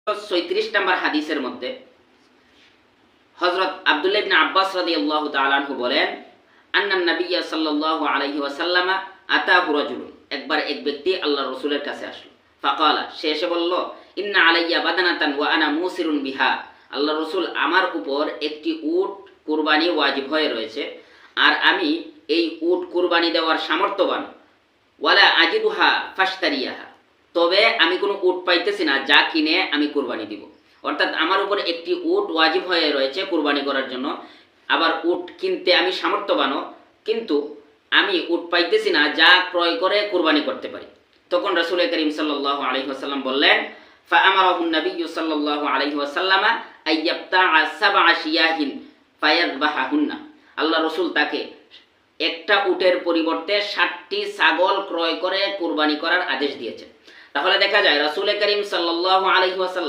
37 নম্বর হাদিসের মধ্যে হযরত আব্দুল্লাহ ইবনে আব্বাস রাদিয়াল্লাহু তাআলা আনহু বলেন, আন্নান নাবিয়্যা সাল্লাল্লাহু আলাইহি ওয়াসাল্লাম আতাহু রাজুলুন, একবার এক ব্যক্তি আল্লাহর রাসূলের কাছে আসলো। ফাকালা, সে এসে বলল, ইন্না আলাইয়া বাদানাতান ওয়া আনা মুসিরুন বিহা, আল্লাহর রাসূল, আমার উপর একটি উট কুরবানি ওয়াজিব হয়ে রয়েছে আর আমি এই উট কুরবানি দেওয়ার সামর্থ্যবান। ওয়ালা আজিদুহা ফাশতারিয়াহা, তবে আমি কোনো উট পাইতেছি না যা কিনে আমি কুরবানি দিব। অর্থাৎ আমার উপর একটি উট ওয়াজিব হয়ে রয়েছে কুরবানি করার জন্য, আবার উট কিনতে আমি সামর্থ্যবানও, কিন্তু আমি উট পাইতেছি না যা ক্রয় করে কুরবানি করতে পারি। তখন রাসূল করিম সাল্লাল্লাহু আলাইহি ওয়াসাল্লাম বললেন, ফাআমারাহুন নবিয়্যু সাল্লাল্লাহু আলাইহি ওয়াসাল্লাম আইয়াবতাআ সাবআ শিয়াহিন ফায়াযবাহুন্না, আল্লাহ রাসূল তাকে একটা উটের পরিবর্তে 60টি ছাগল ক্রয় করে কুরবানি করার আদেশ দিয়েছেন। তাহলে দেখা যায় রাসূল করিম সাল্লাল্লাহু আলাইহি ওয়াসাল্লাম